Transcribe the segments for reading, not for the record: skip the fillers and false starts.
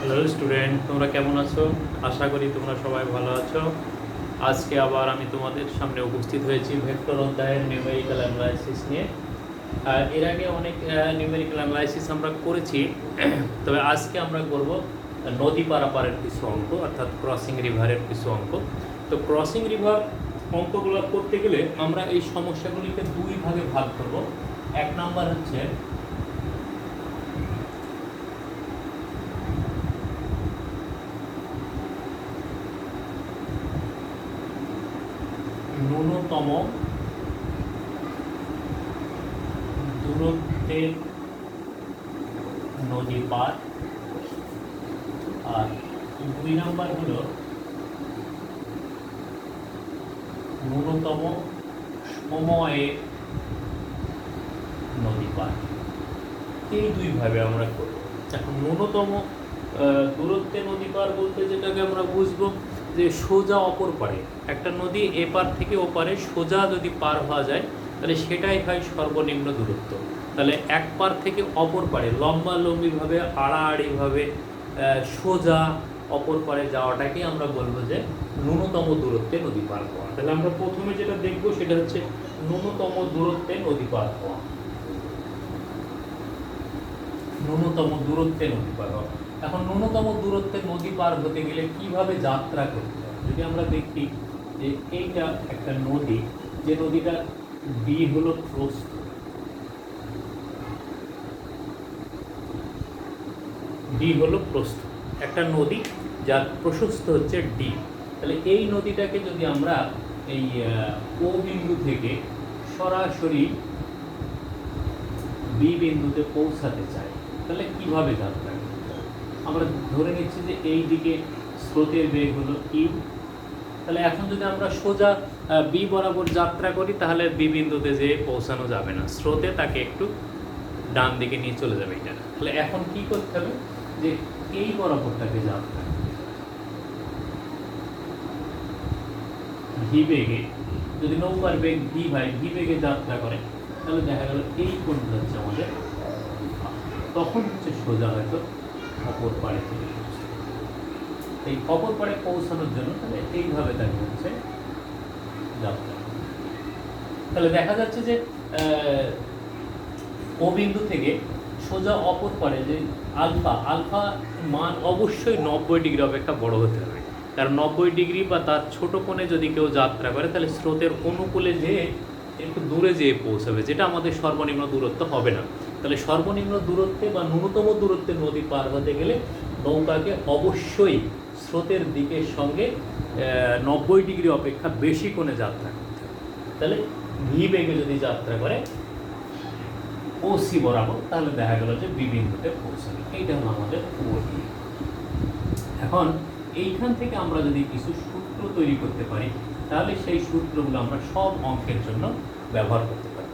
Hello student, তোমরা কেমন আছো? আশা করি তোমরা সবাই ভালো আছো। আজকে আবার আমি তোমাদের সামনে উপস্থিত হয়েছি ভেক্টর অধ্যায়ের নিউমেরিক্যাল অ্যানালাইসিস নিয়ে। এর আগে অনেক নিউমেরিক্যাল অ্যানালাইসিস আমরা করেছি, তবে আজকে আমরা করব নদী পারাপারের কিছু অঙ্ক, অর্থাৎ ক্রসিং রিভারের কিছু অঙ্ক। তো ক্রসিং রিভার অঙ্কগুলো করতে গেলে আমরা এই সমস্যাগুলিকে দুই ভাগে ভাগ করব। এক নাম্বার হচ্ছে ন্যূনতম দূরত্বের নদী পার, আর দুই নাম্বার হলো ন্যূনতম সময়ে নদী পার। এই দুইভাবে আমরা করব। এখন ন্যূনতম দূরত্বে নদী পার বলতে যেটাকে আমরা বুঝবো যে সোজা অপর পারে, একটা নদী এপার থেকে ওপারে সোজা যদি পার হওয়া যায় তাহলে সেটাই হয় সর্বনিম্ন দূরত্ব। তাহলে এক পার থেকে অপর পারে লম্বালম্বিভাবে আড়াআড়িভাবে সোজা অপর পারে যাওয়াটাকে আমরা বলবো যে ন্যূনতম দূরত্বে নদী পার হওয়া। তাহলে আমরা প্রথমে যেটা দেখবো সেটা হচ্ছে ন্যূনতম দূরত্বে নদী পার হওয়া। ন্যূনতম দূরত্বে নদী পার হওয়া। এখন ন্যূনতম দূরত্বে নদী পার হতে গেলে কিভাবে যাত্রা করতে হয় যদি আমরা দেখি যে এইটা একটা নদী, যে নদীটা ডি হলো প্রস্থ, ডি হলো প্রস্থ, একটা নদী যার প্রশস্ত হচ্ছে ডি। তাহলে এই নদীটাকে যদি আমরা এই ও বিন্দু থেকে সরাসরি বি বিন্দুতে পৌঁছাতে চাই তাহলে কিভাবে যাত্রা করতে হবে? আমরা ধরে নিচ্ছি যে এই দিকে স্রোতের বেগ হলো ইউ। তাহলে এখন যদি আমরা সোজা বি বরাবর যাত্রা করি তাহলে বি বিন্দুতে যেয়ে পৌঁছানো যাবে না, স্রোতে তাকে একটু ডান দিকে নিয়ে চলে যাবে এটা। তাহলে এখন কি করতে হবে যে এই বরাবরটাকে যাত্রা ভি বেগে, যদি নৌকার বেগ ভি ভাই ভি বেগে যাত্রা করে তাহলে দেখা গেল এই কোণটা হচ্ছে আমাদের, তখন হচ্ছে সোজা হয়তো অপর পাড়ে থেকে এই অপর পাড়ে পৌঁছানোর জন্য তাহলে এইভাবে তাকে হচ্ছে যাত্রা। তাহলে দেখা যাচ্ছে যে ও বিন্দু থেকে সোজা অপর পাড়ে যে আলফা আলফা মান অবশ্যই 90 ডিগ্রি অপেক্ষা বড় হতে হবে, কারণ 90 ডিগ্রি বা তার ছোট কোণে যদি কেউ যাত্রা করে তাহলে স্রোতের অনুকূলে যেয়ে একটু দূরে যেয়ে পৌঁছাবে, যেটা আমাদের সর্বনিম্ন দূরত্ব হবে না। তাহলে সর্বনিম্ন দূরত্বে বা ন্যূনতম দূরত্বে নদী পার হতে গেলে নৌকাকে অবশ্যই স্রোতের দিকের সঙ্গে 90 ডিগ্রি অপেক্ষা বেশি কোণে যাত্রা করতে হবে। তাহলে ভি বেগে যদি যাত্রা করে ও সি বরাবর তাহলে দেখা গেল যে বি বিন্দুতে পৌঁছাবে। এইটা হলো আমাদের ও ডি। এখন এইখান থেকে আমরা যদি কিছু সূত্র তৈরি করতে পারি তাহলে সেই সূত্রগুলো আমরা সব অঙ্কের জন্য ব্যবহার করতে পারি।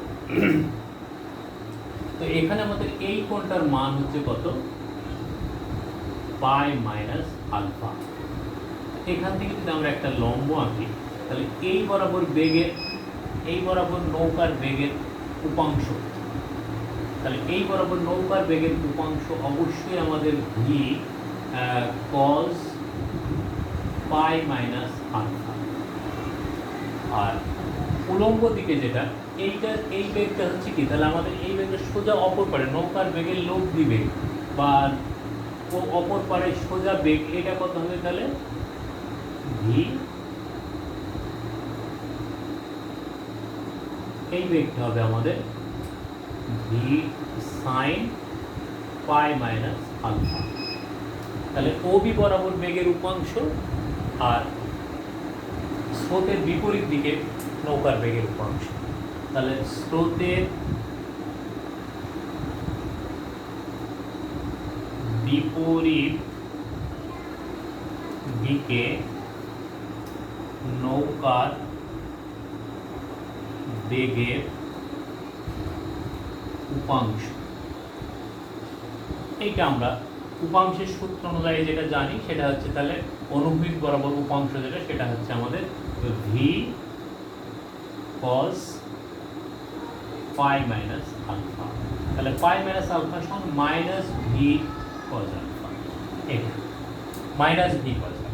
তো এখানে আমাদের এই কোণটার মান হচ্ছে কত, পাই মাইনাস আলফা। এখান থেকে যদি আমরা একটা লম্ব আঁকি তাহলে এই বরাবর বেগের, এই বরাবর নৌকার বেগের উপাংশ, তাহলে এই বরাবর নৌকার বেগের উপাংশ অবশ্যই আমাদের V cos pi minus alpha. আর উলম্ব দিকে যেটা এইটার এই বেগটা হচ্ছে কি, তাহলে আমাদের এই বেগটা সোজা অপর পারে নৌকার বেগের লব্ধি বেগ বা অপর পারে সোজা বেগ, এটা কত হবে তাহলে ভি, এই বেগটা হবে আমাদের V sine pi minus alpha. তাহলে ও বি বরাবর বেগের উপাংশ আর স্রোতের বিপরীত দিকে নৌকার বেগের উপাংশ। তাহলে স্রোতের বিপরীত দিকে নৌকার বেগের উপাংশ, এইটা আমরা উপাংশের সূত্র অনুযায়ী যেটা জানি সেটা হচ্ছে তাহলে অনুভূমিক বরাবর উপাংশ যেটা সেটা হচ্ছে আমাদের V cos pi minus alpha. তাহলে পাই মাইনাস আলফা সমান মাইনাস ভি কজ আলফা। এটা মাইনাস ভি কজ আলফা।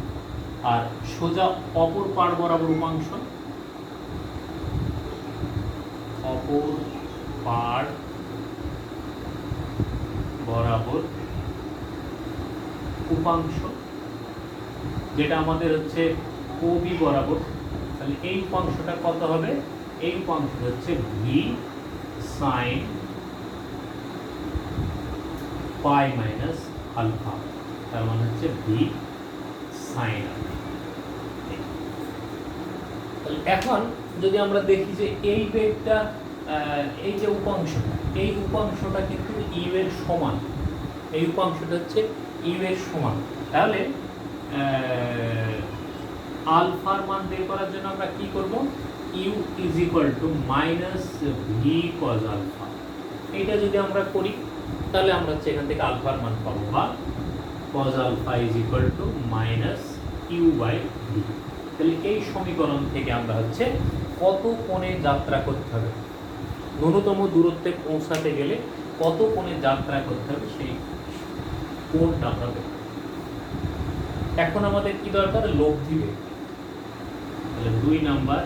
আর সোজা অপর পাড় বরাবর উপাংশ, অপর পাড় বরাবর উপাংশ, যেটা আমাদের হচ্ছে ওবি বরাবর, তাহলে এই উপাংশটা কত হবে? এই উপাংশটা হচ্ছে V sine pi minus alpha, তার মানে হচ্ছে ভি সাইন আলফা। তাহলে এখন যদি আমরা দেখি যে এই বেগটা, এই যে উপাংশটা, এই উপাংশটা কিন্তু ইউ এর সমান, এই উপাংশটা হচ্ছে ইউ এর সমান, তাহলে আলফার মান বের করার জন্য আমরা কি করব? U is equal to minus V cos alpha. এইটা যদি আমরা করি তাহলে আমরা হচ্ছে এখান থেকে আলফার মান পাবো, বা cos alpha is equal to minus you by V. তাহলে এই সমীকরণ থেকে আমরা হচ্ছে কত কোণে যাত্রা করতে হবে, ন্যূনতম দূরত্বে পৌঁছাতে গেলে কত কোণে যাত্রা করতে হবে, সেই কোণটা আমরা বের করব। এখন আমাদের কি দরকার? লব্ধি বের। তাহলে 2 নাম্বার,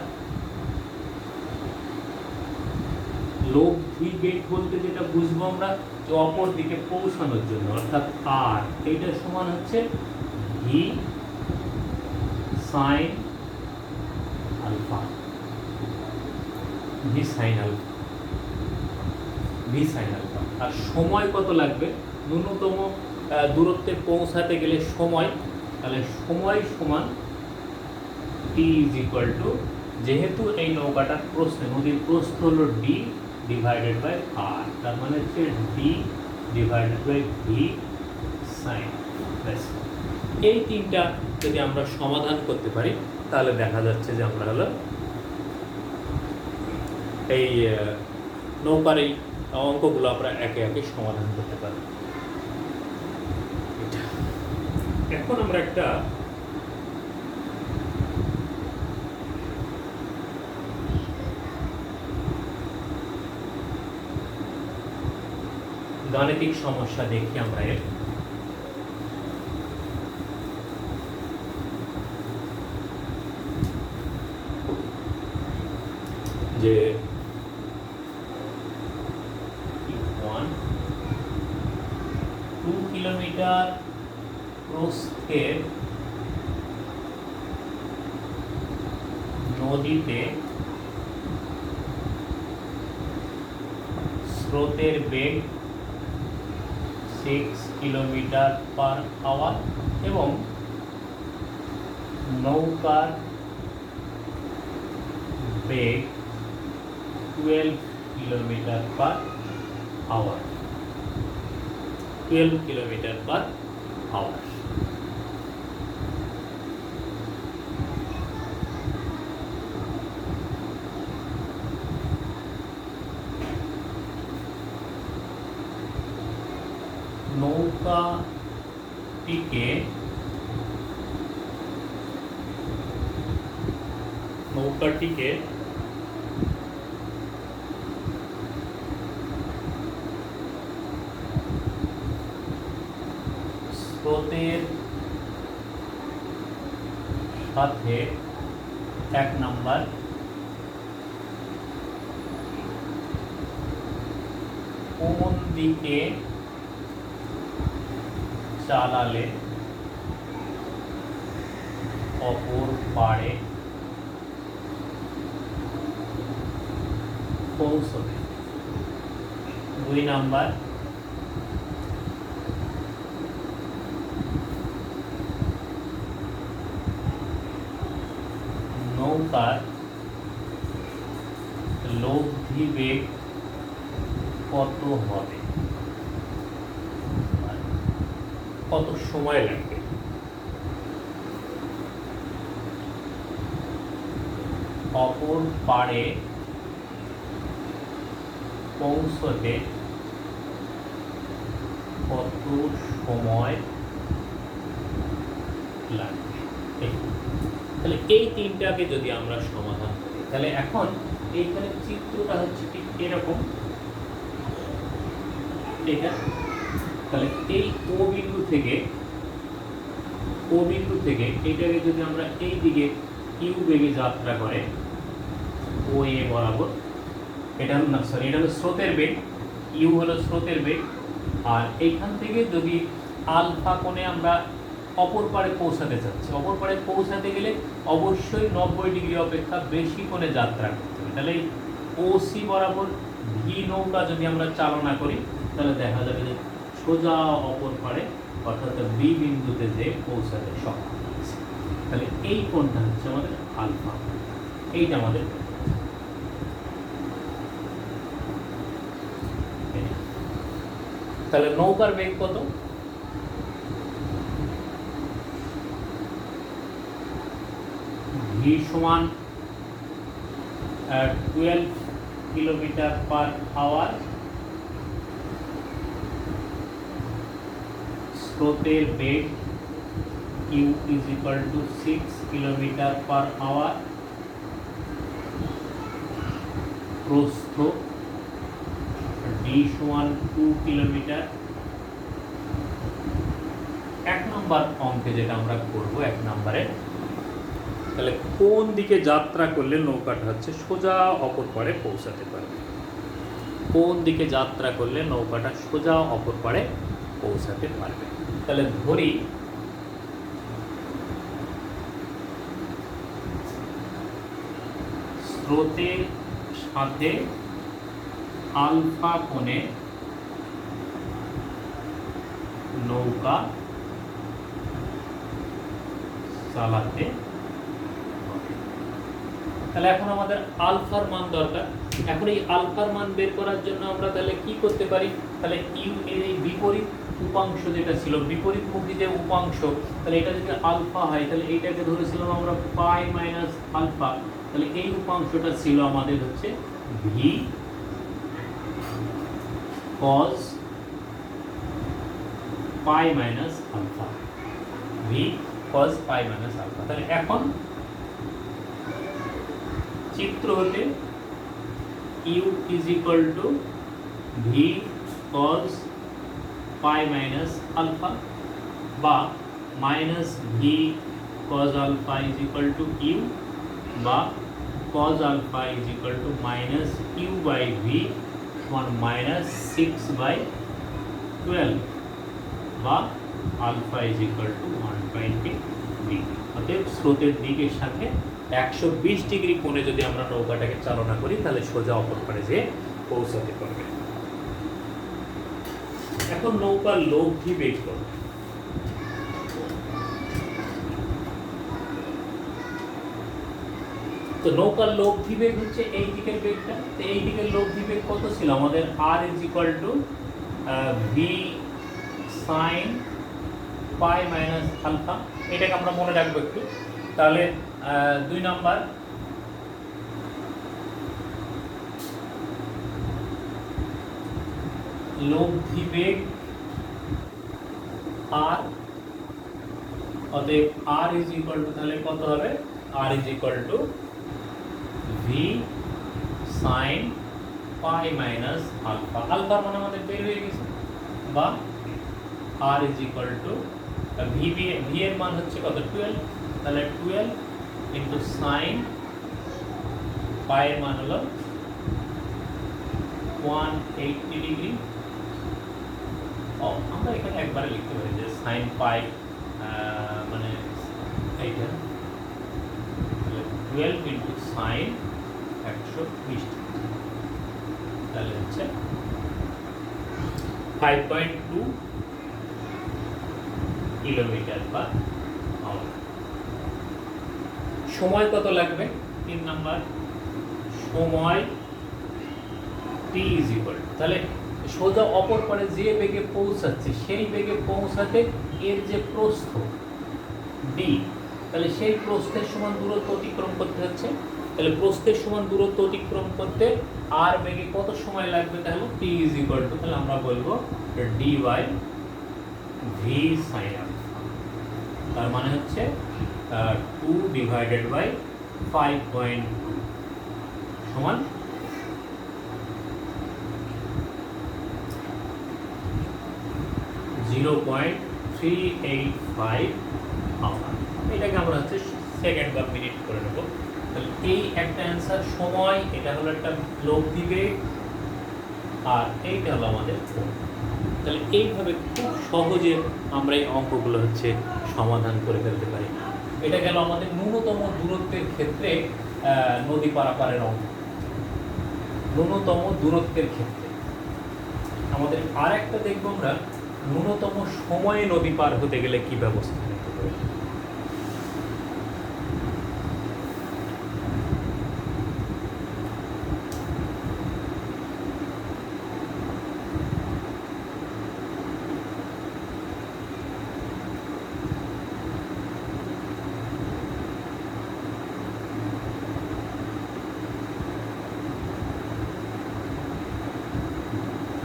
লব্ধি বেগ বলতে যেটা বুঝবো আমরা, যে অপর দিকে পৌঁছানোর জন্য, অর্থাৎ আর, এটা সমান হচ্ছে V sine alpha, V sine alpha, V sine alpha. আর সময় কত লাগবে? ন্যূনতম দূরত্বে পৌঁছাতে গেলে সময়, তাহলে সময় সমান টি ইজ ইকুয়াল টু, যেহেতু এই নৌকাটার প্রস্থ, নদীর প্রস্থ হলো ডি ডিভাইডেড বাই আর, তার মানে হচ্ছে D divided by V sine. এই তিনটা যদি আমরা সমাধান করতে পারি তাহলে দেখা যাচ্ছে যে আমরা হলো এই নৌকার এই অঙ্কগুলো আমরা একে একে সমাধান করতে পারি। এখন আমরা একটা গাণিতিক সমস্যা দেখি আমরা এর। যে 2 কিলোমিটার প্রস্থের নদীতে স্রোতের বেগ 6 কিলোমিটার পার আওয়ার এবং নৌকার বেগ 12 kilometre per hour, 12 kilometre per hour. নৌকাটিকে স্রোতের সাথে 1 নাম্বার কোন দিকে চালালে অপর পাড়ে পৌঁছবে। 2 নাম্বার, নৌকার লব্ধি বেগ কত হবে, কত সময় লাগবে। অপর পাড়ে পৌঁছতে কত সময় লাগবে। তাহলে এই তিনটাকে যদি আমরা সমাধান করি তাহলে এখন এইখানে চিত্রটা হচ্ছে ঠিক এরকম, ঠিক আছে? তাহলে এই ও বিন্দু থেকে ও বিন্দু থেকে এইটাকে যদি আমরা এই দিকে ইউ বেগে যাত্রা করে ও এ বরাবর, এটা না সরি এটা হলো স্রোতের বেগ, ইউ হলো স্রোতের বেগ, আর এইখান থেকে যদি আলফা কোণে আমরা অপর পারে পৌঁছাতে চাচ্ছি, অপর পারে পৌঁছাতে গেলে অবশ্যই 90 ডিগ্রি অপেক্ষা বেশি কোণে যাত্রা করতে হবে। তাহলে ও সি বরাবর ভি নৌকা যদি আমরা চালনা করি তাহলে দেখা যাবে যে সোজা অপর পারে অর্থাৎ বি বিন্দুতে যে পৌঁছাতে সক্ষম হচ্ছে। তাহলে এই কোণটা হচ্ছে আমাদের আলফা, এইটা আমাদের। তাহলে নৌকার বেগ কত? ভি সমান 12 কিলোমিটার পার আওয়ার, স্রোতের বেগ U is equal to 6 kilometre per hour, প্রস্থ ডি সমান 2 কিলোমিটার। এক নম্বর অঙ্কে যেটা আমরা করব, এক নম্বরে তাহলে কোন দিকে যাত্রা করলে নৌকাটা হচ্ছে সোজা অপর পারে পৌঁছাতে পারবে, কোন দিকে যাত্রা করলে নৌকাটা সোজা অপর পারে পৌঁছাতে পারবে। তাহলে ধরি স্রোতের সাথে আলফা কোণে নৌকা চালাতে হবে। তাহলে এখন আমাদের আলফার মান দরকার। এখন এই আলফার মান বের করার জন্য আমরা তাহলে কি করতে পারি? তাহলে ইউ এর এই বিপরীত উপাংশ যেটা ছিল, বিপরীতমুখী যে উপাংশ, তাহলে এটা যদি আলফা হয় তাহলে এইটাকে ধরেছিলাম আমরা পাই মাইনাস আলফা, তাহলে এই উপাংশটা ছিল আমাদের হচ্ছে V cos pi minus alpha, V cos pi minus alpha. তাহলে এখন চিত্র হতে U is equal to V cos pi minus alpha বা minus V cos alpha is equal to U বা cos alpha is equal to minus you by V সমান minus 6/12 বা alpha is equal to 120 degree. অতএব স্রোতের দিকের সাথে 120 degree কোণে যদি আমরা নৌকাটাকে চালনা করি তাহলে সোজা অপর পারে যেয়ে পৌঁছাতে পারবে। এখন নৌকার লব্ধি বেগ কত? তো নৌকার লব্ধি বেগ হচ্ছে এই দিকের বেগটা। তো এই দিকের লব্ধি বেগ কত ছিল আমাদের? R is equal to V sine pi minus alpha. এটাকে আমরা মনে রাখবো একটু। তাহলে 2 নাম্বার লব্ধি বেগ আর, অতএব আর ইজ ইকুয়াল টু তাহলে কত হবে? R is equal to V sine pi minus alpha. আলফার মানে আমাদের বের হয়ে গেছে, বা R is equal to V এর মান হচ্ছে কত? 12, তাহলে 12 ইন্টু সাইন পাই এর মান হলো 180 ডিগ্রি। আমরা এখানে একবারে লিখতে পারি যে সাইন পাই মানে এইটা 12 ইন্টু সাইন 120, তাহলে হচ্ছে 5.2 কিলোমিটার পার আওয়ার। সময় কত লাগবে? 3 নাম্বার সময় টি ইজ ইকুয়াল, তাহলে সোজা অপর পারে যে বেগে পৌঁছাচ্ছে সেই বেগে পৌঁছাতে এর যে প্রস্থ ডি, তাহলে সেই প্রস্থের সমান দূরত্ব অতিক্রম করতে হচ্ছে। তাহলে প্রস্থের সমান দূরত্ব অতিক্রম করতে আর বেগে কত সময় লাগবে? তাহলে টি ইজ ইকুয়াল টু, তাহলে আমরা বলবো D by V sine alpha. তার মানে হচ্ছে 2 ডিভাইডেড বাই 5.2 সমান 0.3 385 আওয়ার। এটাকে আমরা হচ্ছে সেকেন্ড বা মিনিট করে নেব। তাহলে এই একটা অ্যান্সার সময়, এটা হলো একটা লব্ধি বেগ, আর এইটা হলো আমাদের কোণ। তাহলে এইভাবে খুব সহজে আমরা এই অঙ্কগুলো হচ্ছে সমাধান করে ফেলতে পারি। এটা গেল আমাদের ন্যূনতম দূরত্বের ক্ষেত্রে নদী পারাপারের অঙ্ক। ন্যূনতম দূরত্বের ক্ষেত্রে আমাদের আর একটা দেখবো আমরা, ন্যূনতম সময়ে নদী পার হতে গেলে কি ব্যবস্থা নিতে হবে।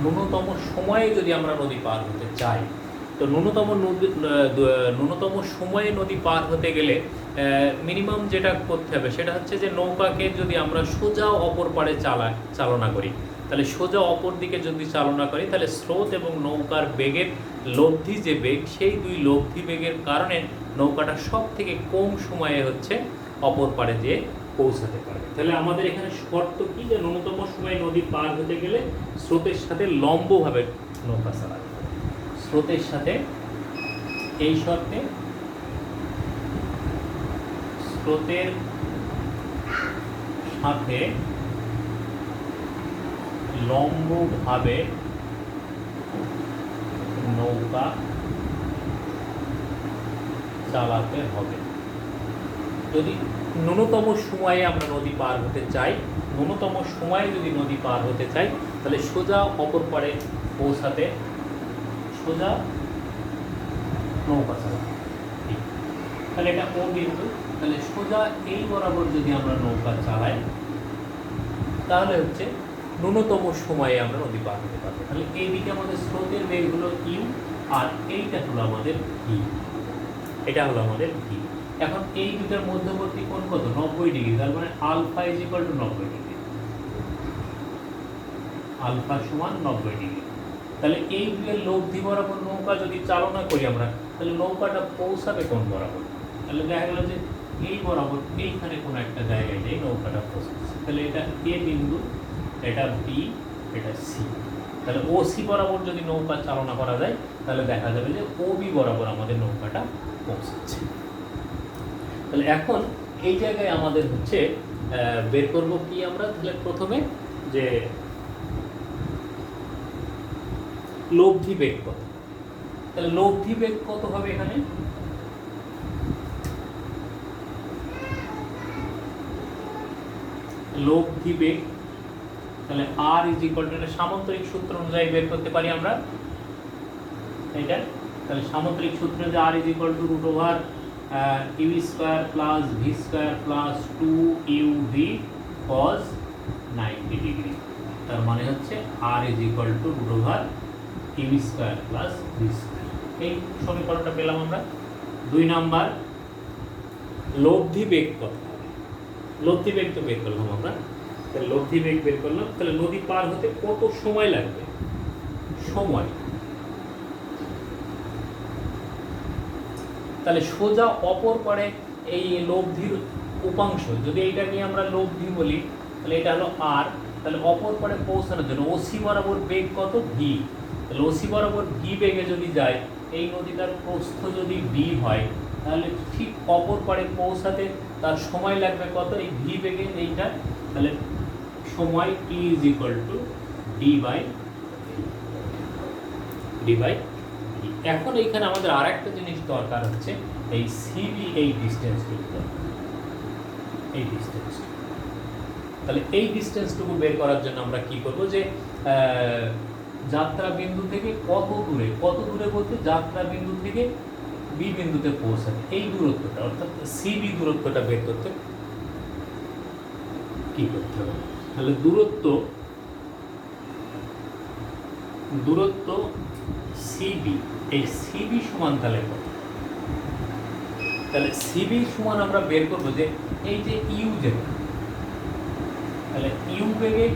ন্যূনতম সময়ে যদি আমরা নদী পার হতে চাই, তো ন্যূনতম সময়ে নদী পার হতে গেলে মিনিমাম যেটা করতে হবে সেটা হচ্ছে যে নৌকাকে যদি আমরা সোজা অপর পাড়ে চালনা করি, তাহলে সোজা অপর দিকে যদি চালনা করি, তাহলে স্রোত এবং নৌকার বেগের লব্ধি যে বেগ, সেই দুই লব্ধি বেগের কারণে নৌকাটা সব থেকে কম সময়ে হচ্ছে অপর পাড়ে যেয়ে পৌঁছাতে পারবে। তাহলে আমাদের এখানে শর্ত কি, যে ন্যূনতম সময়ে নদী পার হতে গেলে স্রোতের সাথে লম্বভাবে নৌকা চালাতে হবে। স্রোতের সাথে, এই শর্তে স্রোতের সাথে লম্বভাবে নৌকা চালাতে হবে। যদি ন্যূনতম সময়ে আমরা নদী পার হতে চাই, ন্যূনতম সময়ে যদি নদী পার হতে চাই, তাহলে সোজা অপর পাড়ে পৌঁছাতে সোজা নৌকা চালাতে। তাহলে এটা ও বিন্দু, তাহলে সোজা এই বরাবর যদি আমরা নৌকা চালাই, তাহলে হচ্ছে ন্যূনতম সময়ে আমরা নদী পার হতে পারবো। তাহলে এইদিকে আমাদের স্রোতের বেগ হলো ইউ, আর এইটা হলো আমাদের ভি, এটা হলো আমাদের ভি। এখন এই দুটার মধ্যবর্তী কোণ কত, 90 ডিগ্রি। তার মানে alpha is equal to 90 degree, alpha সমান 90 ডিগ্রি। তাহলে এই দুয়ের লব্ধি বরাবর নৌকা যদি চালনা করি আমরা, তাহলে নৌকাটা পৌঁছাবে কোন বরাবর? তাহলে দেখা গেল যে এই বরাবর এইখানে কোনো একটা জায়গায় যেই নৌকাটা পৌঁছাচ্ছে। তাহলে এটা এ বিন্দু, এটা বি, এটা সি। তাহলে ও সি বরাবর যদি নৌকা চালনা করা যায়, তাহলে দেখা যাবে যে ও বি বরাবর আমাদের নৌকাটা পৌঁছাচ্ছে। তাহলে এখন এই জায়গায় আমাদের হচ্ছে বের করব কি আমরা, তাহলে প্রথমে যে লব্ধি বেগ কত। তাহলে লব্ধি বেগ কত হবে এখানে, লব্ধি বেগ, তাহলে আর ইজ ইকুয়াল টু, এটা সামান্তরিক সূত্র অনুযায়ী বের করতে পারি আমরা এটা। তাহলে সামান্তরিক সূত্র যে R is equal to root over U square plus V square plus 2uv cos 90 degree. তার মানে হচ্ছে R is equal to root over U square plus V square. এই সমীকরণটা পেলাম আমরা। 2 নাম্বার, লব্ধি বেগ কত হবে। লব্ধি বেগ তো বের করলাম আমরা, তাহলে লব্ধি বেগ বের করলাম। তাহলে নদী পার হতে কত সময় লাগবে, সময়। তাহলে সোজা অপর পারে এই লব্ধির উপাংশ, যদি এইটা নিয়ে আমরা লব্ধি বলি, তাহলে এটা হলো আর। তাহলে অপর পারে পৌঁছানোর জন্য ওসি বরাবর বেগ কত, ভি। তাহলে ওসি বরাবর ভি বেগে যদি যায়, এই নদীটার প্রস্থ যদি বি হয়, তাহলে ঠিক অপর পারে পৌঁছাতে তার সময় লাগবে কত, এই ভি বেগে এইটা। তাহলে সময় T is equal to D by V. এখন এইখানে আমাদের আর একটা জিনিস দরকার হচ্ছে, এই সিবি, এই ডিস্টেন্সটুকু, এই ডিস্টেন্স। তাহলে এই ডিস্টেন্সটুকু বের করার জন্য আমরা কি করব, যে যাত্রা বিন্দু থেকে কত দূরে, কত দূরে বলতে যাত্রা বিন্দু থেকে বি বিন্দুতে পৌঁছাবে এই দূরত্বটা, অর্থাৎ সিবি দূরত্বটা বের করতে কি করতে হবে। তাহলে দূরত্ব সিবি, এই সিবি সমান তাহলে কত। তাহলে সিবি সমান আমরা বের করবো যে এই যে ইউ যেটা, তাহলে ইউ বেগে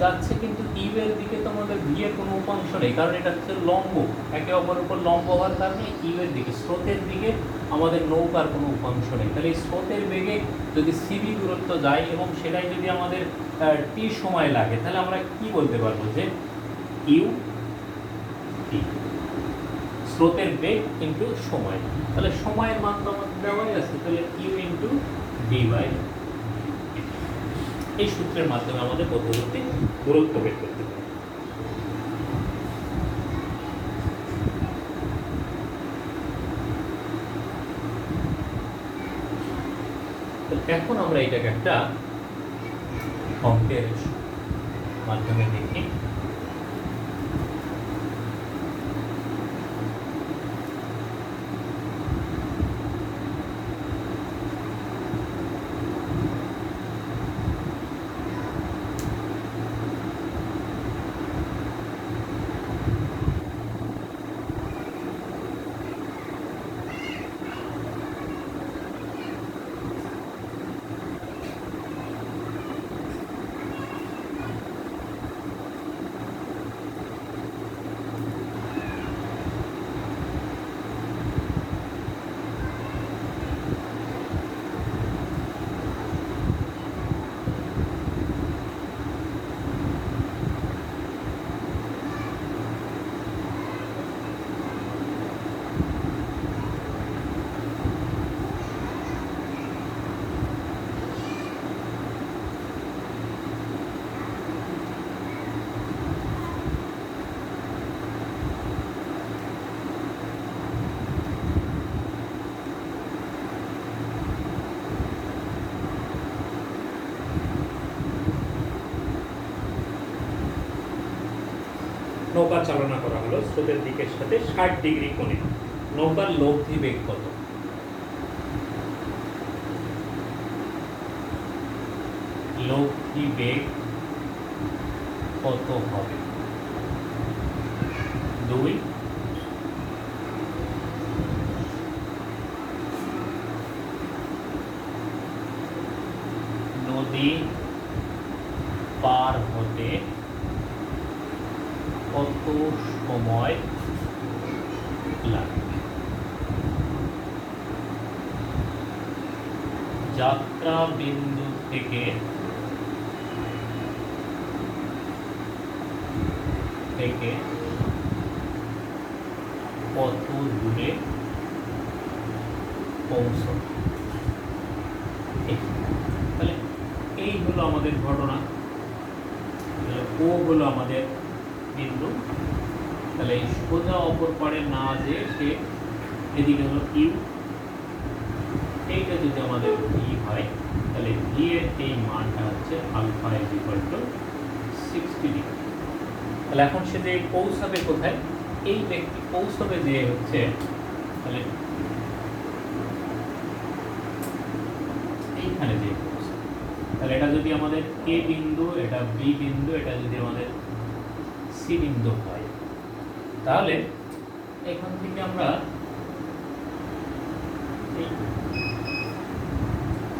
যাচ্ছে, কিন্তু ইউ এর দিকে তো আমাদের ভি এর কোনো উপাংশ নেই, কারণ এটা হচ্ছে লম্ব, একে অপরের উপর লম্ব হওয়ার কারণে ইউ এর দিকে স্রোতের দিকে আমাদের নৌকার কোনো উপাংশ নেই। তাহলে এই স্রোতের বেগে যদি সিবি দূরত্ব যায় এবং সেটাই যদি আমাদের টি সময় লাগে, তাহলে আমরা কি বলতে পারবো যে ইউ টি, স্রোতের বেগ ইন্টু সময়। তাহলে সময়ের মান তো আমাদের দেওয়াই আছে, তাহলে ইউ ইন্টু ডি বাই, এই সূত্রের মাধ্যমে আমাদের মধ্যবর্তী দূরত্ব বের করতে পারি। এখন আমরা এটাকে একটা অঙ্কের মাধ্যমে দেখি। নৌকা চালনা করা হলো স্রোতের দিকের সাথে 60 ডিগ্রি কোণে। নৌকার লব্ধি বেগ কত? লব্ধি বেগ কত হবে? 2, নদী পার হতে কত সময় লাগবে? যাত্রা বিন্দু থেকে কত দূরে পৌঁছাবে? তাহলে এই হলো আমাদের ঘটনা, ও হলো আমাদের বিন্দু। তাহলে এই সোজা অপর পারে না যে সে এদিকে হলো ইউ, এইটা যদি আমাদের ভি হয়, তাহলে ভি এর এই মানটা হচ্ছে alpha is equal to 60 degree. তাহলে এখন সে যে পৌঁছাবে কোথায়, এই ব্যক্তি পৌঁছাবে যে হচ্ছে, তাহলে এইখানে যে পৌঁছাবে, তাহলে এটা যদি আমাদের এ বিন্দু, এটা বি বিন্দু, এটা যদি আমাদের সি বিন্দু হয়, তাহলে এখান থেকে আমরা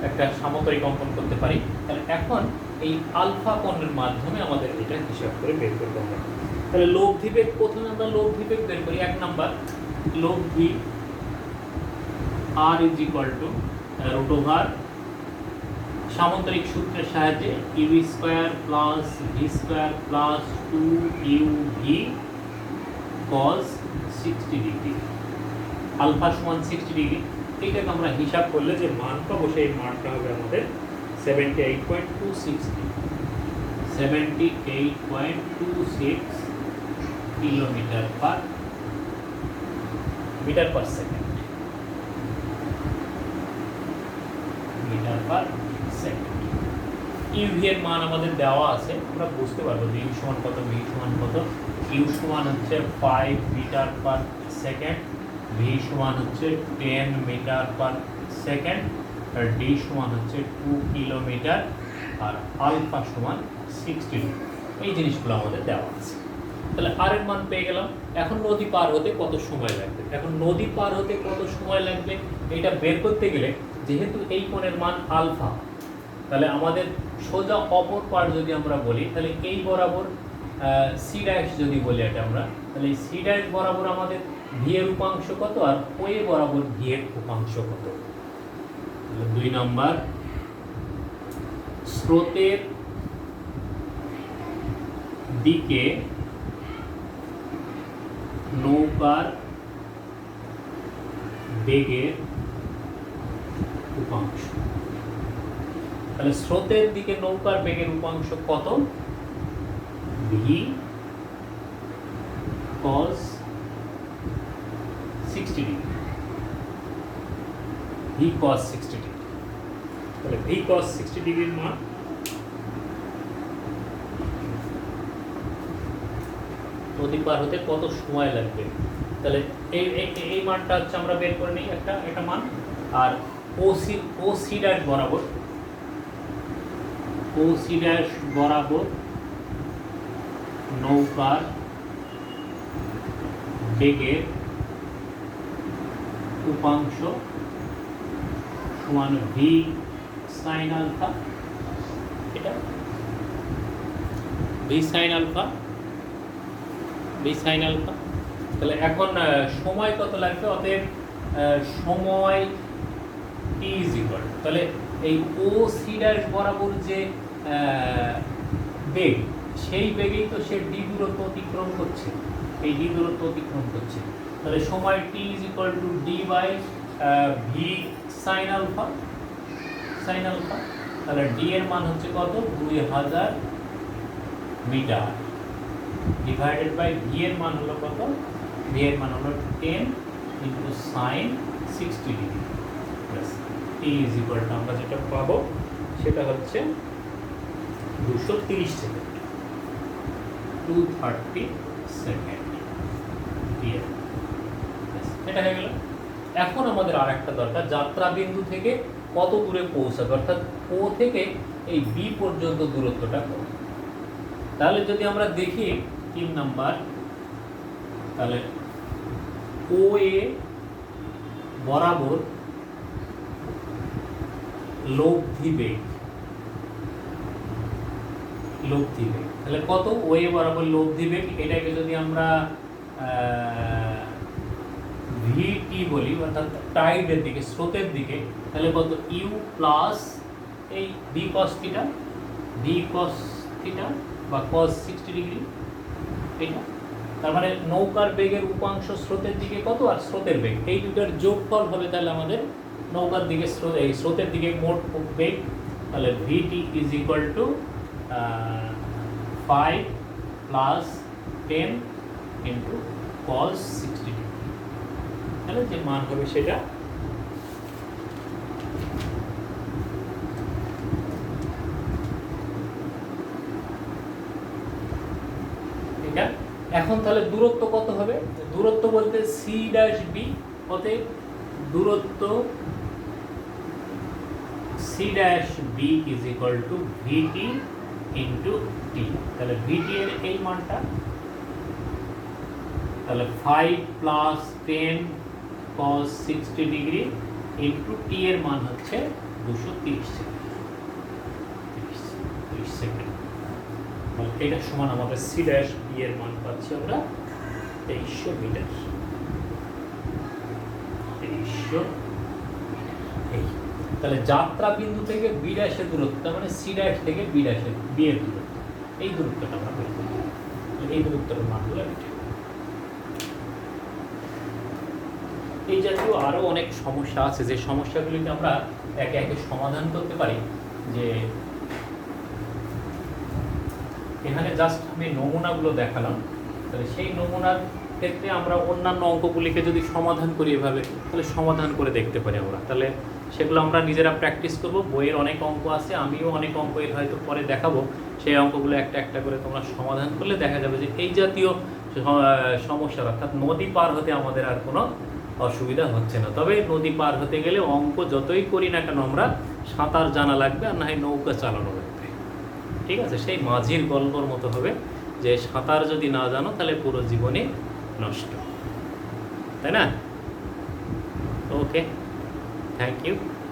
একটা সামগ্রিক অঙ্কন করতে পারি। তাহলে এখন এই আলফা কোণের মাধ্যমে আমাদের এটা হিসাব করে বের করতে হবে। তাহলে লব্ধি বেগ, প্রথমে আমরা লব্ধি বেগ বের করি। 1 নাম্বার লব্ধি R is equal to root over সামন্তরিক সূত্রের সাহায্যে U square plus V square plus 2 U V cos 60 degree, alpha সমান 60 ডিগ্রি। এইটাকে আমরা হিসাব করলে যে মান পাবো, সেই মানটা হবে আমাদের 78.26 কিলোমিটার পার সেকেন্ড। ইউভি এর মান আমাদের দেওয়া আছে, আমরা বুঝতে পারবো যে ইউ সমান কত, ভি সমান কত। ইউ সমান হচ্ছে 5 মিটার পার সেকেন্ড, ভি সমান হচ্ছে 10 মিটার পার সেকেন্ড, আর ডি সমান হচ্ছে 2 কিলোমিটার, আর আলফা সমান 60। এই জিনিসগুলো আমাদের দেওয়া আছে। তাহলে আর এর মান পেয়ে গেলাম। এখন নদী পার হতে কত সময় লাগবে? এখন নদী পার হতে কত সময় লাগবে এটা বের করতে গেলে, যেহেতু এই কোণের মান আলফা, তাহলে আমাদের সোজা অপর পার যদি আমরা বলি, তাহলে এই বরাবর সি ড্যাশ যদি বলি এটা আমরা, তাহলে এই সি ড্যাশ বরাবর আমাদের ভি এর উপাংশ কত, আর ও এ বরাবর ভি এর উপাংশ কত। 2 নম্বর, স্রোতের দিকে নৌকার বেগের উপাংশ। তাহলে স্রোতের দিকে নৌকার বেগের উপাংশ কত, V cos 60 degree, V cos 60 degree. তাহলে ভি cos 60 ডিগ্রির মান নদী পার হতে কত সময় লাগবে, তাহলে এই মানটা হচ্ছে আমরা বের করে নিই একটা মান। আর ও সি ড্যাশ বরাবর নৌকার বেগের উপাংশ সমান ভি সাইন আলফা, এটা ভি সাইন আলফা। তাহলে এখন সময় কত লাগবে, অতএব সময় টি ইজ ইকুয়াল, তাহলে এই ও সি ড্যাশ বরাবর যে বেগ, সেই বেগেই তো সে ডি দূরত্ব অতিক্রম করছে, এই ডি দূরত্ব অতিক্রম করছে। তাহলে সময় T is equal to D by V sine alpha. তাহলে ডি এর মান হচ্ছে কত, 2000 মিটার, ডিভাইডেড বাই ভি এর মান হলো কত, ভি এর মান হলো 10 into sign 60 degree plus T is equal two আমরা যেটা পাবো সেটা হচ্ছে 230 সেকেন্ড, 230 সেকেন্ড। এটা হয়ে গেল। এখন আমাদের আর একটা দরকার, যাত্রা বিন্দু থেকে কত দূরে পৌঁছাবে, অর্থাৎ ও থেকে এই বি পর্যন্ত দূরত্বটা কত। তাহলে যদি আমরা দেখি 3 নাম্বার, তাহলে ও এ বরাবর লব্ধি বেগ, তাহলে কত, ও এ বরাবর লব্ধি বেগ, এটাকে যদি আমরা ভিটি বলি, অর্থাৎ টাইডের দিকে, স্রোতের দিকে, তাহলে কত, ইউ প্লাস এই ডি কস থিটা বা cos 60 ডিগ্রি, এটা তার মানে নৌকার বেগের উপাংশ স্রোতের দিকে কত, আর স্রোতের বেগ, এই দুটোর যোগফল হবে তাহলে আমাদের নৌকার দিকে স্রোতের দিকে মোট বেগ। তাহলে VT is equal to 5 plus 10 into cos 60 degree, তাহলে যে মান হবে সেটা এটা। এখন তাহলে দূরত্ব কত হবে, দূরত্ব বলতে সি ড্যাশ বি, অতএব দূরত্ব C dash B is equal to VT into T. তাহলে ভিটি এর এই মানটা, তাহলে 5 plus 10 cos 60 degree into T এর মান হচ্ছে 230 সেকেন্ড। এটা সমান আমাদের সি ড্যাশ বি এর মান পাচ্ছি আমরা 2300 মিটার। এই তাহলে যাত্রা বিন্দু থেকে বি ড্যাশের দূরত্ব, মানে সি ড্যাশ থেকে বি ড্যাশের বি এর দূরত্ব, এই দূরত্বটা আমরা বের করব। এই দূরত্বের মান হলো এটা। এই জাতীয় আরও অনেক সমস্যা আছে, যে সমস্যাগুলিকে আমরা একে একে সমাধান করতে পারি। যে এখানে জাস্ট আমি নমুনাগুলো দেখালাম, তাহলে সেই নমুনার ক্ষেত্রে আমরা অন্যান্য অঙ্কগুলিকে যদি সমাধান করি এভাবে, তাহলে সমাধান করে দেখতে পারি আমরা। তাহলে সেগুলো আমরা নিজেরা প্র্যাকটিস করব। বইয়ের অনেক অঙ্ক আছে, আমিও অনেক অঙ্ক এর হয়তো পরে দেখাবো, সেই অঙ্কগুলো একটা একটা করে তোমরা সমাধান করলে দেখা যাবে যে এই জাতীয় সমস্যা, অর্থাৎ নদী পার হতে আমাদের আর কোনো অসুবিধা হচ্ছে না। তবে নদী পার হতে গেলে অঙ্ক যতই করি না কেন আমরা সাঁতার জানা লাগবে, আর না হয় নৌকা চালানো লাগবে, ঠিক আছে? সেই মাঝির গল্পর মতো হবে যে সাঁতার যদি না জানো তাহলে পুরো জীবনই নষ্ট, তাই না? ওকে, থ্যাংক ইউ।